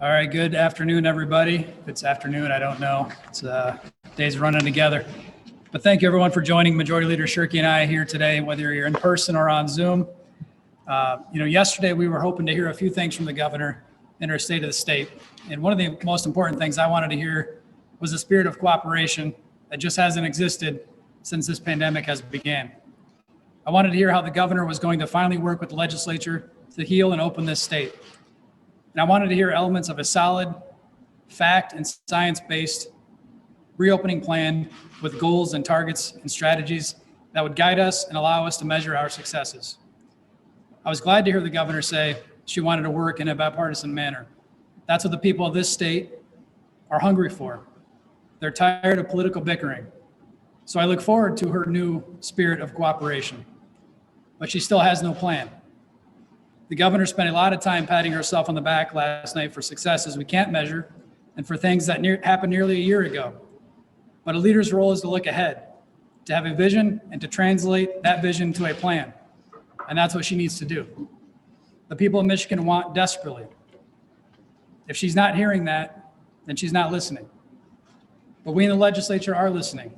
All right, good afternoon, everybody. If it's afternoon, I don't know. It's days running together. But thank you, everyone, for joining Majority Leader Shirkey and I here today, whether you're in person or on Zoom. Yesterday we were hoping to hear a few things from the governor in her state of the state. And one of the most important things I wanted to hear was the spirit of cooperation that just hasn't existed since this pandemic has began. I wanted to hear how the governor was going to finally work with the legislature to heal and open this state. And I wanted to hear elements of a solid, fact and science-based reopening plan with goals and targets and strategies that would guide us and allow us to measure our successes. I was glad to hear the governor say she wanted to work in a bipartisan manner. That's what the people of this state are hungry for. They're tired of political bickering. So I look forward to her new spirit of cooperation. But she still has no plan. The governor spent a lot of time patting herself on the back last night for successes we can't measure and for things that happened nearly a year ago. But a leader's role is to look ahead, to have a vision and to translate that vision to a plan. And that's what she needs to do. The people of Michigan want desperately. If she's not hearing that, then she's not listening. But we in the legislature are listening.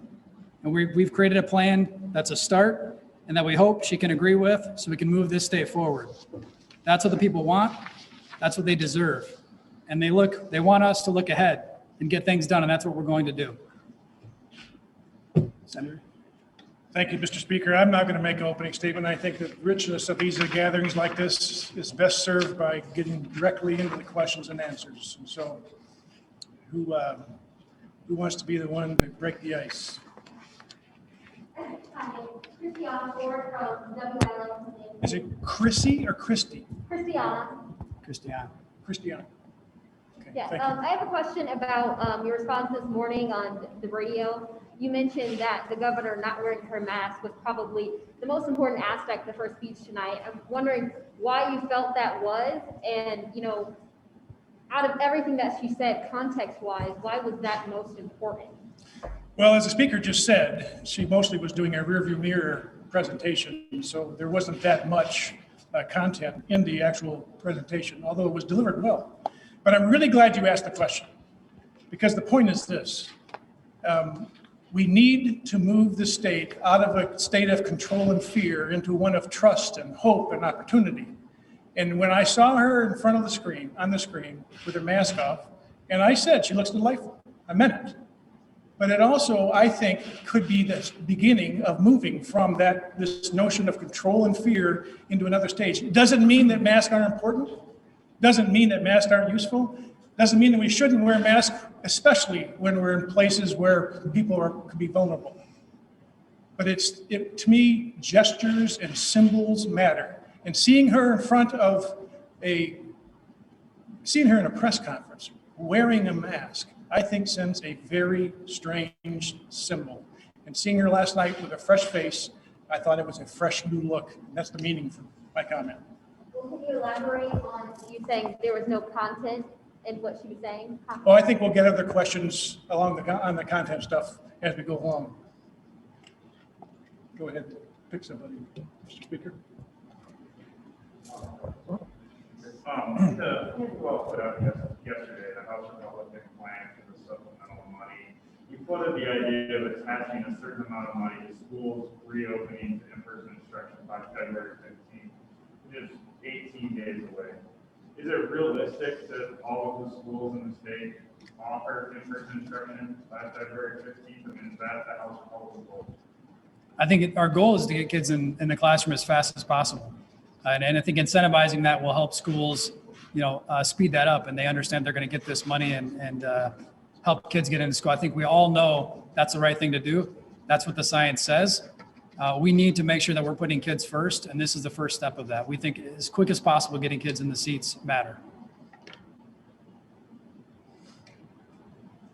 And we've created a plan that's a start and that we hope she can agree with so we can move this state forward. That's what the people want. That's what they deserve. And they want us to look ahead and get things done, and that's what we're going to do. Senator? Thank you, Mr. Speaker. I'm not going to make an opening statement. I think the richness of these gatherings like this is best served by getting directly into the questions and answers. And so who wants to be the one to break the ice? Christiana Ford from WILM. Is it Chrissy or Christy? Christiana. Christiana. Okay, Yes, thank you. I have a question about your response this morning on the radio. You mentioned that the governor not wearing her mask was probably the most important aspect of her speech tonight. I'm wondering why you felt that was, and out of everything that she said, context-wise, why was that most important? Well, as the speaker just said, she mostly was doing a rearview mirror presentation, so there wasn't that much content in the actual presentation, although it was delivered well. But I'm really glad you asked the question, because the point is this. We need to move the state out of a state of control and fear into one of trust and hope and opportunity. And when I saw her in front of the screen, on the screen, with her mask off, and I said, she looks delightful. I meant it. But it also, I think, could be the beginning of moving from this notion of control and fear into another stage. It doesn't mean that masks aren't important. Doesn't mean that masks aren't useful. Doesn't mean that we shouldn't wear masks, especially when we're in places where people could be vulnerable. But to me, gestures and symbols matter. And seeing her in a press conference wearing a mask, I think sends a very strange symbol. And seeing her last night with a fresh face, I thought it was a fresh new look. That's the meaning for my comment. Well, can you elaborate on you saying there was no content in what she was saying? Well, I think we'll get other questions on the content stuff as we go along. Go ahead, pick somebody, Mr. Speaker. The well put out yesterday, the House Republican plan for the supplemental money. You floated the idea of attaching a certain amount of money to schools reopening to in-person instruction by February 15th, which is 18 days away. Is it realistic that all of the schools in the state offer in-person instruction by February 15th? I mean, is that the House Republican goal? I think our goal is to get kids in the classroom as fast as possible. And I think incentivizing that will help schools, speed that up, and they understand they're going to get this money and help kids get into school. I think we all know that's the right thing to do. That's what the science says. We need to make sure that we're putting kids first, and this is the first step of that. We think as quick as possible getting kids in the seats matter.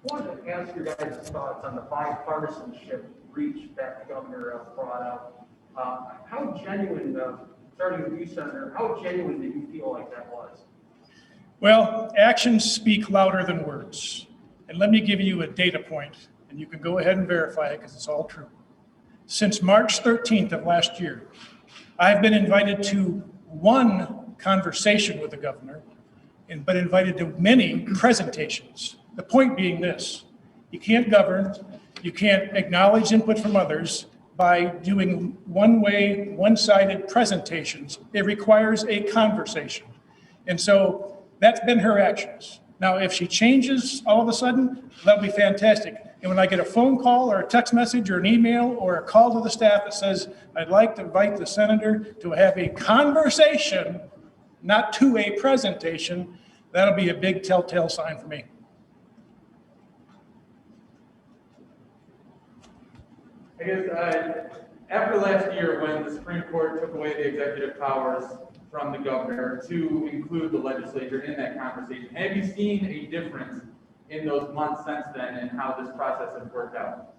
I wanted to ask your guys' thoughts on the bipartisanship reach that the governor brought up. How genuine, starting with you, Senator, how genuine did you feel like that was? Well, actions speak louder than words. And let me give you a data point, and you can go ahead and verify it because it's all true. Since March 13th of last year, I've been invited to one conversation with the governor but invited to many presentations. The point being this: you can't govern, you can't acknowledge input from others by doing one-way, one-sided presentations. It requires a conversation. And so that's been her actions. Now, if she changes all of a sudden, that'll be fantastic. And when I get a phone call or a text message or an email or a call to the staff that says, I'd like to invite the senator to have a conversation, not to a presentation, that'll be a big telltale sign for me. I guess, after last year, when the Supreme Court took away the executive powers from the governor to include the legislature in that conversation, have you seen a difference in those months since then and how this process has worked out?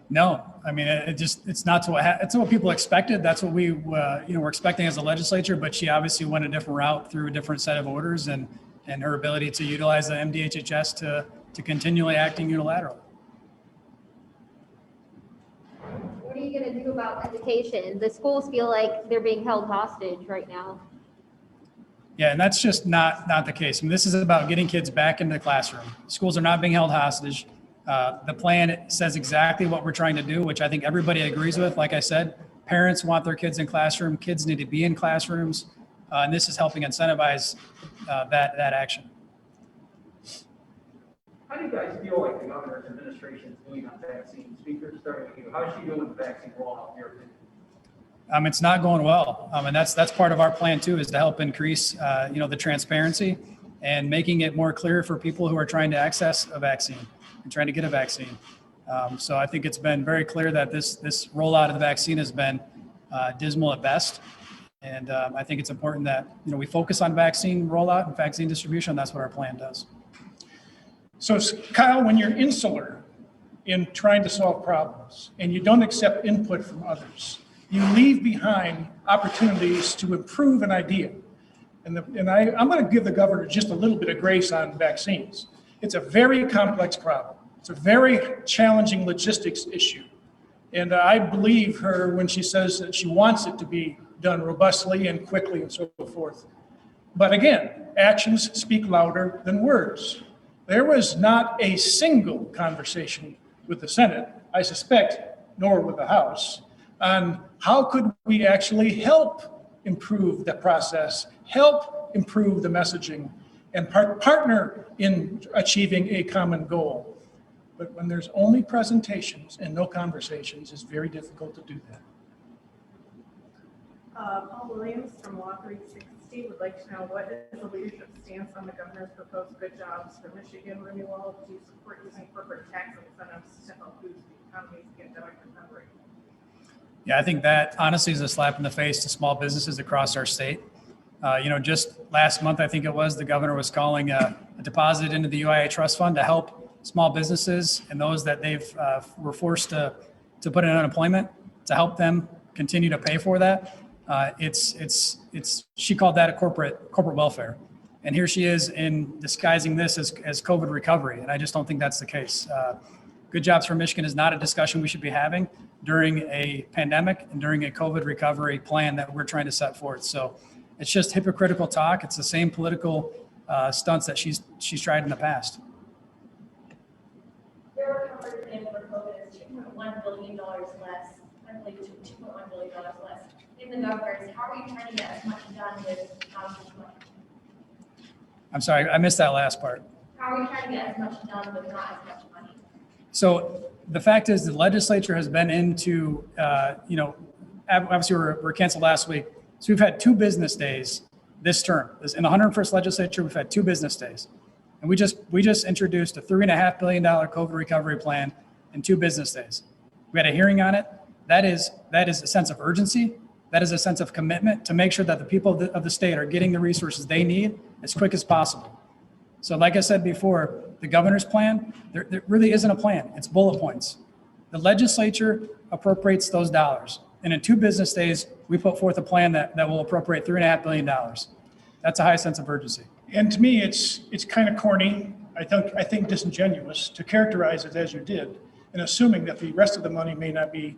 No, I mean, it's not it's what people expected. That's what we, we're expecting as a legislature, but she obviously went a different route through a different set of orders and her ability to utilize the MDHHS to continually acting unilaterally. What are you going to do about education? The schools feel like they're being held hostage right now. Yeah, and that's just not the case. I mean, this is about getting kids back into the classroom. Schools are not being held hostage. The plan says exactly what we're trying to do, which I think everybody agrees with. Like I said, parents want their kids in classroom. Kids need to be in classrooms. And this is helping incentivize that action. How do you guys feel like the governor's administration is doing on vaccine? Speaker, starting with you, how is she doing with the vaccine rollout in your opinion? It's not going well. And that's part of our plan too, is to help increase, the transparency and making it more clear for people who are trying to access a vaccine and trying to get a vaccine. So I think it's been very clear that this rollout of the vaccine has been dismal at best. And I think it's important that, we focus on vaccine rollout and vaccine distribution. That's what our plan does. So Kyle, when you're insular in trying to solve problems and you don't accept input from others, you leave behind opportunities to improve an idea. And I'm going to give the governor just a little bit of grace on vaccines. It's a very complex problem. It's a very challenging logistics issue. And I believe her when she says that she wants it to be done robustly and quickly and so forth. But again, actions speak louder than words. There was not a single conversation with the Senate, I suspect, nor with the House, on how could we actually help improve the process, help improve the messaging, and partner in achieving a common goal. But when there's only presentations and no conversations, it's very difficult to do that. Paul Williams from Law 360 would like to know, what is the leadership stance on the governor's proposed Good Jobs for Michigan renewal? Do you support using corporate tax incentives to help boost the economy's pandemic recovery? Yeah, I think that honestly is a slap in the face to small businesses across our state. Just last month, I think it was, the governor was calling a deposit into the UIA trust fund to help small businesses and those that were forced to put in unemployment, to help them continue to pay for that. She called that a corporate welfare. And here she is in disguising this as COVID recovery. And I just don't think that's the case. Good Jobs for Michigan is not a discussion we should be having during a pandemic and during a COVID recovery plan that we're trying to set forth. So it's just hypocritical talk. It's the same political stunts that she's tried in the past. Their recovery plan for COVID is $2.1 billion less, I believe $2.1 billion less in the governor's. How are you trying to get as much done with not as much money? I'm sorry, I missed that last part. How are you trying to get as much done with not as much money? So the fact is the legislature has been into, obviously we're canceled last week. So we've had 2 business days this term. In the 101st legislature, we've had 2 business days. And we just introduced a $3.5 billion COVID recovery plan in 2 business days. We had a hearing on it. That is a sense of urgency. That is a sense of commitment to make sure that the people of the state are getting the resources they need as quick as possible. So like I said before, the governor's plan, there really isn't a plan. It's bullet points. The legislature appropriates those dollars. And in 2 business days, we put forth a plan that will appropriate $3.5 billion. That's a high sense of urgency. And to me, it's kind of corny, I think disingenuous to characterize it as you did, and assuming that the rest of the money may not be,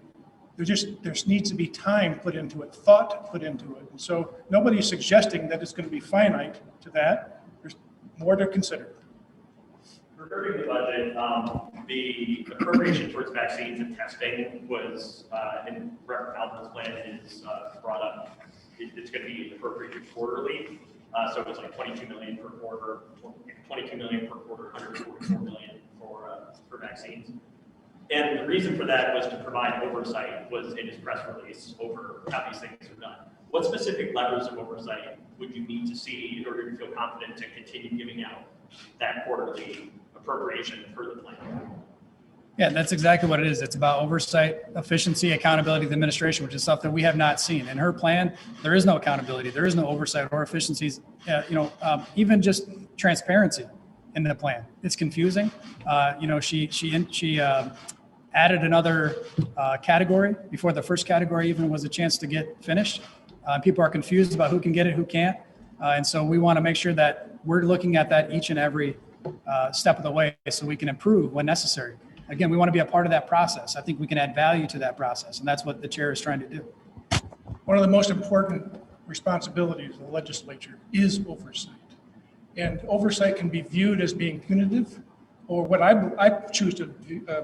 there needs to be time put into it, thought put into it. And so nobody's suggesting that it's going to be finite to that. more to consider. Regarding the budget, the appropriation towards vaccines and testing was, in Rep. Albert's plan is brought up. It's going to be appropriated quarterly. So it's like 22 million per quarter, 144 million for vaccines. And the reason for that was to provide oversight, was in his press release over how these things are done. What specific levers of oversight would you need to see in order to feel confident to continue giving out that quarterly appropriation for the plan? Yeah, that's exactly what it is. It's about oversight, efficiency, accountability, the administration, which is stuff that we have not seen. In her plan, there is no accountability, there is no oversight or efficiencies, even just transparency in the plan. It's confusing. She added another category before the first category even was a chance to get finished. People are confused about who can get it, who can't. And so we want to make sure that we're looking at that each and every step of the way so we can improve when necessary. Again, we want to be a part of that process. I think we can add value to that process, and that's what the chair is trying to do. One of the most important responsibilities of the legislature is oversight. And oversight can be viewed as being punitive, or what I choose to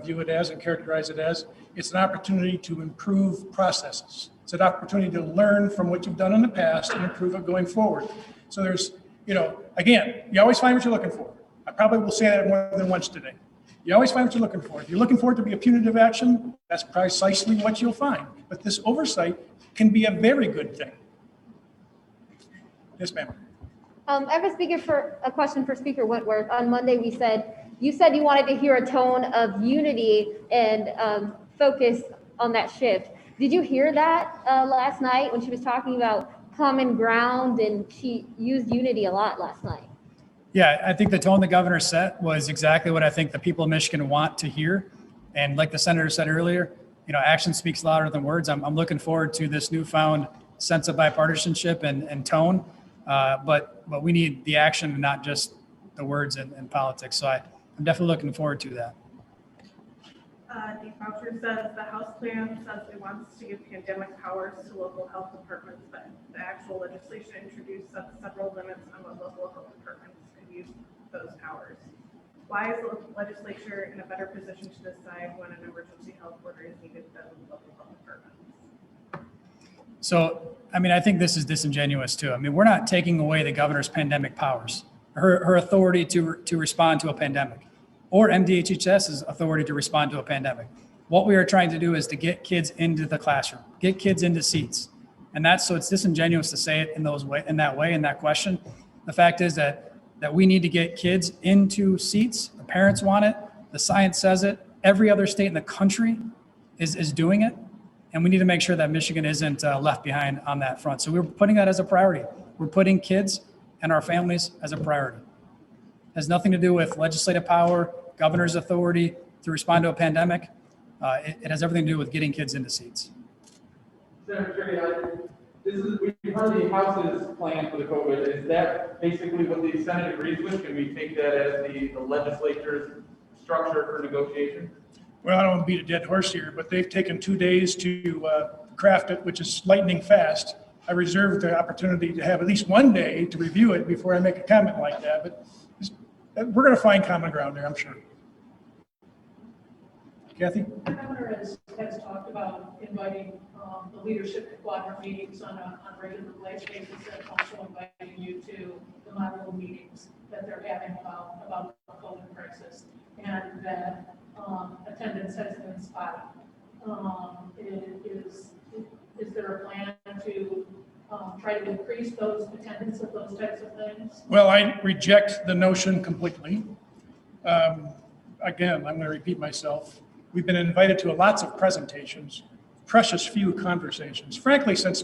view it as and characterize it as, it's an opportunity to improve processes. It's an opportunity to learn from what you've done in the past and improve it going forward. So there's, again, you always find what you're looking for. I probably will say that more than once today. You always find what you're looking for. If you're looking for it to be a punitive action, that's precisely what you'll find. But this oversight can be a very good thing. Yes, ma'am. I have a question for Speaker Whitworth. On Monday, you said you wanted to hear a tone of unity and focus on that shift. Did you hear that last night when she was talking about common ground, and she used unity a lot last night? Yeah, I think the tone the governor set was exactly what I think the people of Michigan want to hear. And like the senator said earlier, action speaks louder than words. I'm looking forward to this newfound sense of bipartisanship and tone. But we need the action and not just the words in politics. So I'm definitely looking forward to that. The voucher says the House plan says it wants to give pandemic powers to local health departments, but the actual legislation introduced several limits on what local health departments can use those powers. Why is the legislature in a better position to decide when an emergency health order is needed than local health departments? So, I think this is disingenuous too. We're not taking away the governor's pandemic powers, her authority to respond to a pandemic, or MDHHS's authority to respond to a pandemic. What we are trying to do is to get kids into the classroom, get kids into seats. And so it's disingenuous to say it in that question. The fact is that we need to get kids into seats. The parents want it. The science says it. Every other state in the country is doing it. And we need to make sure that Michigan isn't left behind on that front. So we're putting that as a priority. We're putting kids and our families as a priority. It has nothing to do with legislative power, governor's authority to respond to a pandemic. It has everything to do with getting kids into seats. Senator, we've heard the House's plan for the COVID. Is that basically what the Senate agrees with? Can we take that as the legislature's structure for negotiation? Well, I don't want to beat a dead horse here, but they've taken 2 days to craft it, which is lightning fast. I reserve the opportunity to have at least 1 day to review it before I make a comment like that, but we're going to find common ground there, I'm sure. Kathy? The governor has talked about inviting the leadership to quadrant meetings on a regular basis, and also inviting you to the model meetings that they're having about the COVID crisis, and that attendance has been spotty. Is there a plan to try to increase those attendance of those types of things? Well, I reject the notion completely. Again, I'm going to repeat myself. We've been invited to lots of presentations, precious few conversations. Frankly, since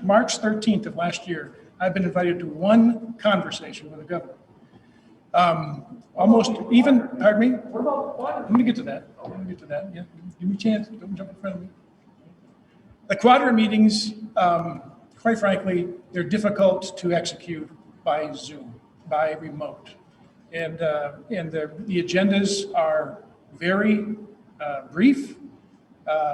March 13th of last year, I've been invited to one conversation with the governor. Pardon me? What about water? Let me get to that. Yeah, give me a chance. Don't jump in front of me. The quadrant meetings, quite frankly, they're difficult to execute by Zoom, by remote. And the agendas are very brief.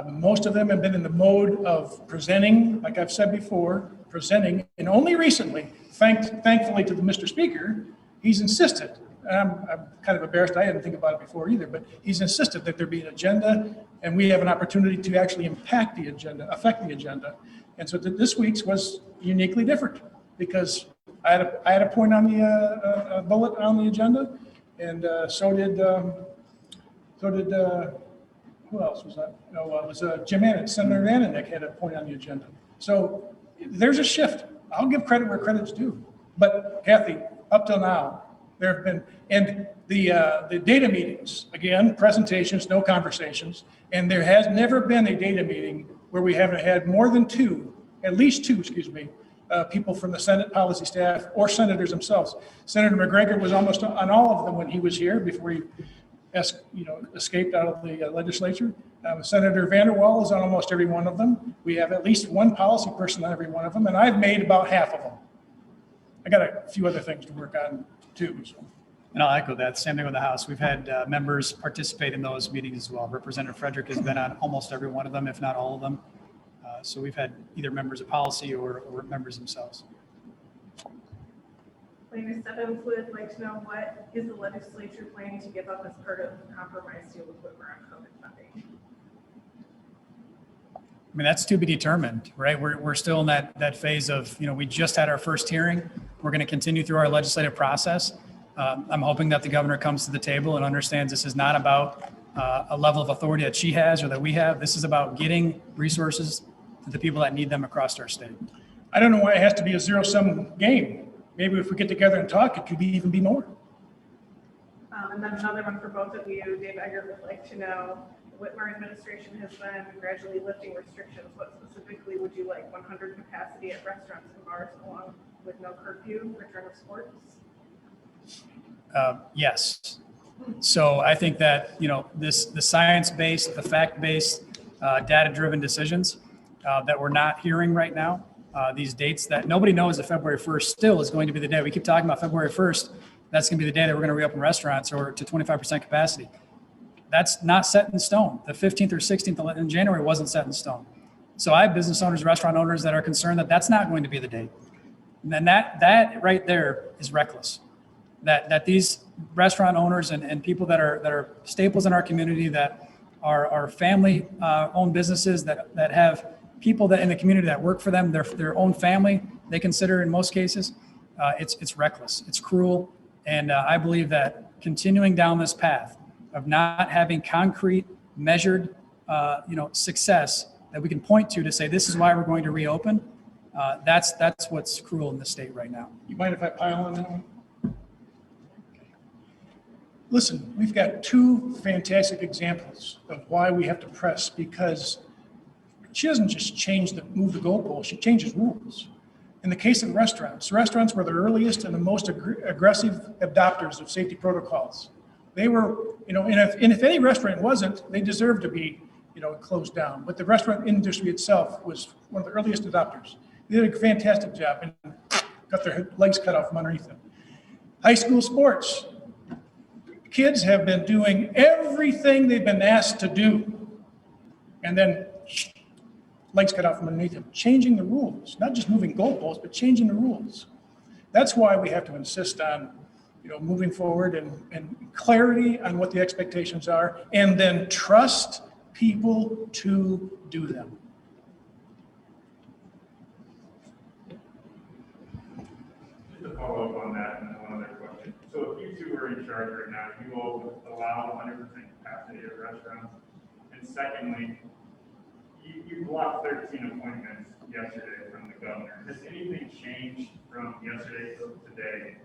Most of them have been in the mode of presenting, like I've said before, and only recently, thankfully to the Mr. Speaker, he's insisted, and I'm kind of embarrassed, I didn't think about it before either, but he's insisted that there be an agenda and we have an opportunity to actually impact the agenda, affect the agenda. And so this week's was uniquely different because I had a point on the a bullet on the agenda, and so did who else was that? No, it was Jim Annan, Senator Annan had a point on the agenda. So there's a shift. I'll give credit where credit's due. But Kathy, up till now, there have been, and the data meetings, again, presentations, no conversations, and there has never been a data meeting where we haven't had more than at least two, people from the Senate policy staff or senators themselves. Senator McGregor was almost on all of them when he was here before he escaped out of the legislature. Senator Vanderwall is on almost every one of them. We have at least one policy person on every one of them, and I've made about half of them. I got a few other things to work on too. So. And I'll echo that. Same thing with the House. We've had members participate in those meetings as well. Representative Frederick has been on almost every one of them, if not all of them. So we've had either members of policy or members themselves. Plaintiff Stebbins would like to know, what is the legislature planning to give up as part of the compromise deal with Whitmer on COVID funding? I mean, that's to be determined, right? We're still in that phase of, we just had our first hearing. We're going to continue through our legislative process. I'm hoping that the governor comes to the table and understands this is not about a level of authority that she has or that we have. This is about getting resources to the people that need them across our state. I don't know why it has to be a zero-sum game. Maybe if we get together and talk, it could even be more. And then another one for both of you. Dave Eggert would like to know, the Whitmer administration has been gradually lifting restrictions. What specifically would you like? 100 capacity at restaurants and bars along with no curfew, return of sports? Yes. So I think that, the science-based, the fact-based, data-driven decisions that we're not hearing right now, these dates that nobody knows if February 1st still is going to be the day. We keep talking about February 1st. That's going to be the day that we're going to reopen restaurants or to 25% capacity. That's not set in stone. The 15th or 16th in January wasn't set in stone. So I have business owners, restaurant owners that are concerned that that's not going to be the date. And then that right there is reckless. That these restaurant owners and people that are staples in our community, that are family owned businesses that have people that in the community that work for them, their own family, they consider in most cases, it's reckless, it's cruel. And I believe that continuing down this path of not having concrete measured, success that we can point to say, this is why we're going to reopen. That's what's cruel in the state right now. You mind if I pile on that one? Listen, we've got two fantastic examples of why we have to press, because she doesn't just move the goalpost, she changes rules. In the case of restaurants were the earliest and the most aggressive adopters of safety protocols. They were, and if any restaurant wasn't, they deserved to be, closed down. But the restaurant industry itself was one of the earliest adopters. They did a fantastic job and got their legs cut off from underneath them. High school sports. Kids have been doing everything they've been asked to do, and then legs cut out from underneath them, changing the rules, not just moving goalposts, but changing the rules. That's why we have to insist on, moving forward and clarity on what the expectations are, and then trust people to do them. Just to follow up on that, and one other question. So if you two were in charge right now, you all would allow 100% capacity at restaurants. And secondly, you blocked 13 appointments yesterday from the governor. Has anything changed from yesterday to today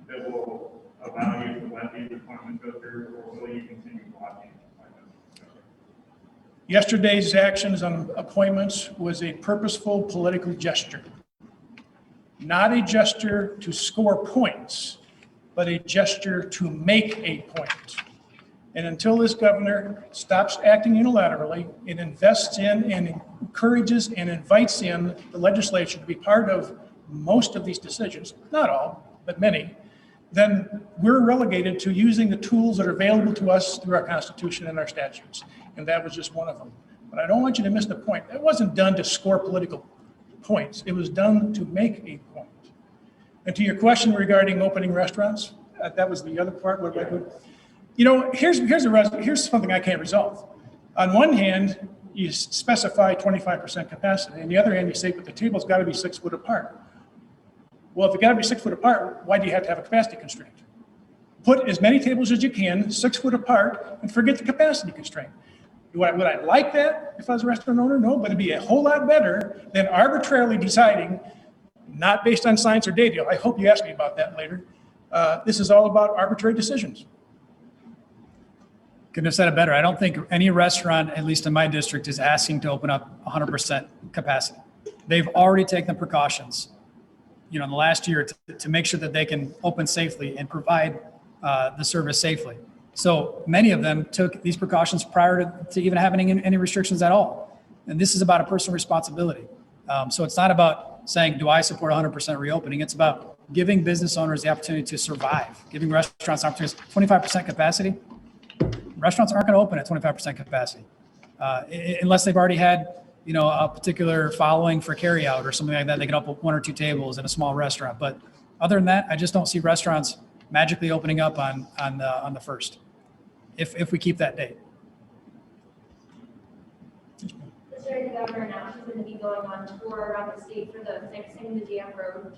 that will allow you to let these appointments go through, or will you continue blocking appointments? Yesterday's actions on appointments was a purposeful political gesture, not a gesture to score points, but a gesture to make a point. And until this governor stops acting unilaterally and invests in and encourages and invites in the legislature to be part of most of these decisions, not all, but many, then we're relegated to using the tools that are available to us through our Constitution and our statutes. And that was just one of them. But I don't want you to miss the point. That wasn't done to score political points. It was done to make a point. And to your question regarding opening restaurants, that was the other part. What about it? You know, here's something I can't resolve. On one hand, you specify 25% capacity. On the other hand, you say, but the table's got to be 6 foot apart. Well, if it got to be 6 foot apart, why do you have to have a capacity constraint? Put as many tables as you can, 6 foot apart, and forget the capacity constraint. Would I like that if I was a restaurant owner? No, but it'd be a whole lot better than arbitrarily deciding, not based on science or data. I hope you ask me about that later. This is all about arbitrary decisions. Couldn't have said it better. I don't think any restaurant, at least in my district, is asking to open up 100% capacity. They've already taken the precautions, in the last year to make sure that they can open safely and provide the service safely. So many of them took these precautions prior to even having any restrictions at all. And this is about a personal responsibility. So it's not about saying, do I support 100% reopening? It's about giving business owners the opportunity to survive, giving restaurants opportunities. 25% capacity, restaurants aren't going to open at 25% capacity unless they've already had, a particular following for carryout or something like that. They can open 1 or 2 tables in a small restaurant. But other than that, I just don't see restaurants magically opening up on the 1st, if we keep that date. The governor now, she's going to be going on tour around the state for the Fixing the Jam Road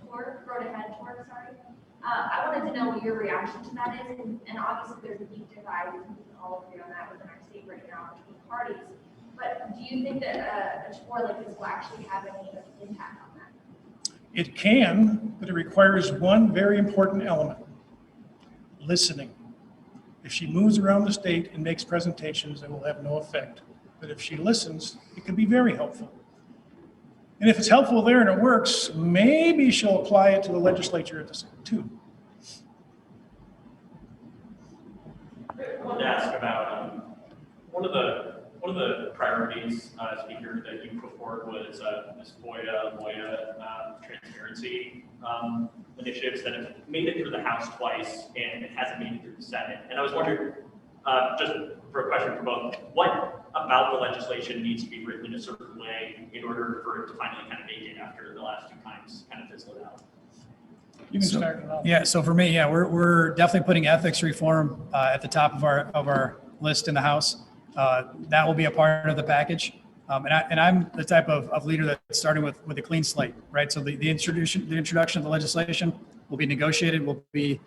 Ahead tour, sorry. I wanted to know what your reaction to that is, and obviously there's a deep divide, we can all agree on that within our state right now between parties. But do you think that a tour like this will actually have any impact on that? It can, but it requires one very important element: listening. If she moves around the state and makes presentations, it will have no effect. But if she listens, it can be very helpful. And if it's helpful there and it works, maybe she'll apply it to the legislature at the same too. I wanted to ask about one of the priorities, Speaker, that you put forward was this FOIA transparency initiatives that have made it through the House twice and it hasn't made it through the Senate. And I was wondering, just for a question for both, what about the legislation needs to be written in a certain way in order for it to finally kind of make it after the last 2 times kind of fizzled out? You can start it off. Yeah. So for me, we're definitely putting ethics reform at the top of our list in the House. That will be a part of the package. And I'm the type of leader that's starting with a clean slate, right? So the introduction of the legislation will be negotiated, will be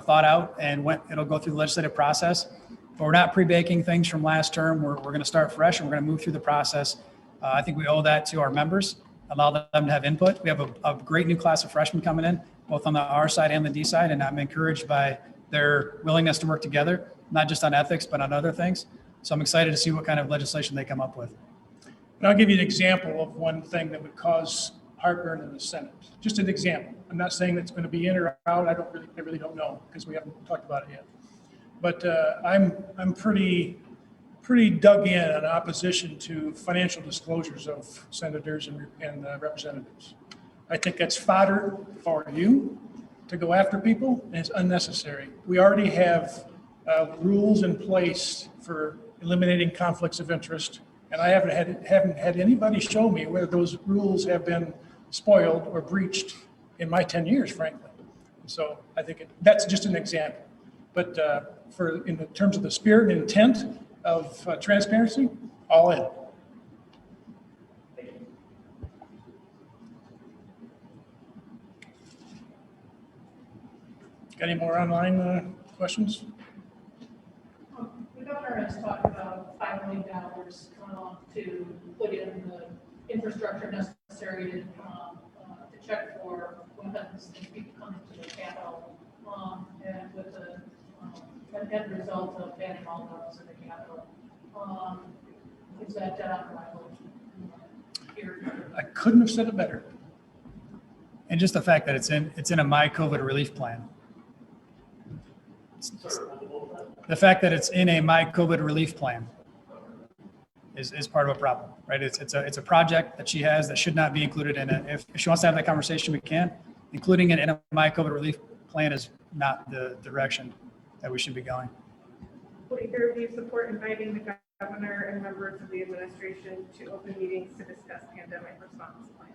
thought out, and it'll go through the legislative process. But we're not pre-baking things from last term. We're going to start fresh and we're going to move through the process. I think we owe that to our members, allow them to have input. We have a great new class of freshmen coming in, both on the R side and the D side, and I'm encouraged by their willingness to work together, not just on ethics, but on other things. So I'm excited to see what kind of legislation they come up with. And I'll give you an example of one thing that would cause heartburn in the Senate. Just an example. I'm not saying that's going to be in or out. I really don't know because we haven't talked about it yet. But I'm pretty dug in on opposition to financial disclosures of senators and representatives. I think that's fodder for you to go after people, and it's unnecessary. We already have rules in place for eliminating conflicts of interest, and I haven't had anybody show me whether those rules have been spoiled or breached in my 10 years, frankly. So I think that's just an example. But in the terms of the spirit and intent of transparency, all in. Got any more online questions? The governor has talked about $5 million to put in the infrastructure necessary to check for weapons and people coming to the Capitol, and with the end result of banning all those in the Capitol. Is that here? I couldn't have said it better. And just the fact that it's in a My COVID relief plan. The fact that it's in a My COVID relief plan is part of a problem, right? It's a project that she has that should not be included in it. If she wants to have that conversation, we can. Including it in a My COVID relief plan is not the direction that we should be going. Will either of you support inviting the governor and members of the administration to open meetings to discuss pandemic response plans?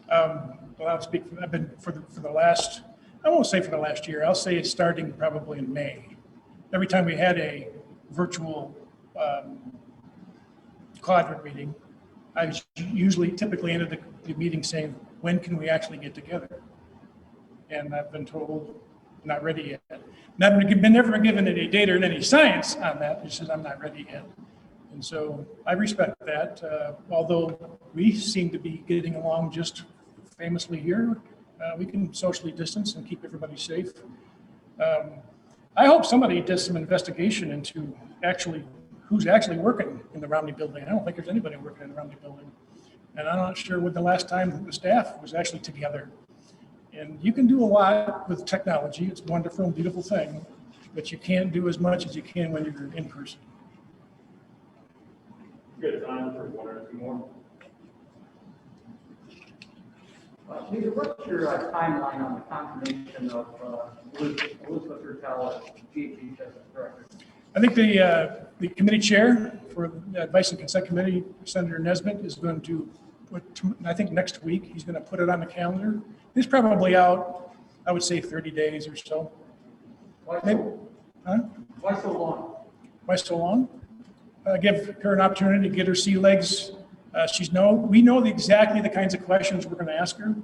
Well, I'll speak for, I've been for the last, I won't say for the last year, I'll say it's starting probably in May. Every time we had a virtual quadrant meeting, I usually typically ended the meeting saying, when can we actually get together? And I've been told, not ready yet. Never been given any data or any science on that. It says I'm not ready yet. And so I respect that. Although we seem to be getting along just famously here, we can socially distance and keep everybody safe. I hope somebody does some investigation into who's actually working in the Romney building. I don't think there's anybody working in the Romney building. And I'm not sure when the last time that the staff was actually together. And you can do a lot with technology. It's a wonderful and beautiful thing, but you can't do as much as you can when you're in person. Good time for one or two more. Lisa, what's your timeline on the confirmation of Elizabeth Hertel as GHHS director? I think the committee chair for the Advice and Consent Committee, Senator Nesbitt, is going to, I think next week, he's going to put it on the calendar. It's probably out, I would say 30 days or so. Why Maybe, so, why so long? why so long? Give her an opportunity to get her sea legs. We know exactly the kinds of questions we're going to ask her.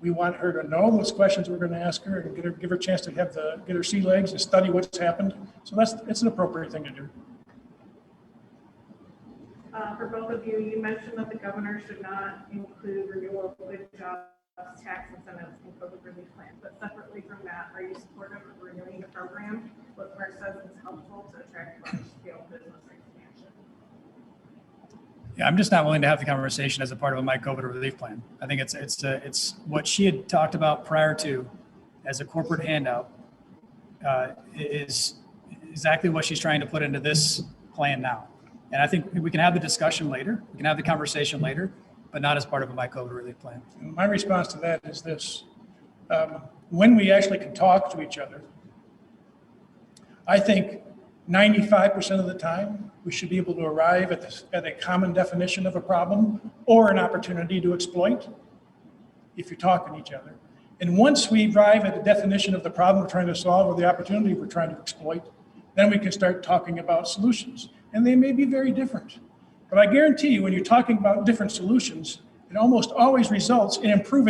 We want her to know those questions we're going to ask her and give her a chance to get her sea legs and study what's happened. So it's an appropriate thing to do. For both of you, you mentioned that the governor should not include renewal of good jobs, tax incentives in COVID relief plan. But separately from that, are you supportive of renewing the program? Whitmer says it's helpful to attract large-scale business expansion. Yeah, I'm just not willing to have the conversation as a part of my COVID relief plan. I think it's what she had talked about prior to as a corporate handout is exactly what she's trying to put into this plan now. And I think we can have the discussion later. We can have the conversation later, but not as part of my COVID relief plan. And my response to that is this. When we actually can talk to each other, I think 95% of the time, we should be able to arrive at a common definition of a problem or an opportunity to exploit if you're talking to each other. And once we arrive at the definition of the problem we're trying to solve or the opportunity we're trying to exploit, then we can start talking about solutions. And they may be very different. But I guarantee you, when you're talking about different solutions, it almost always results in improving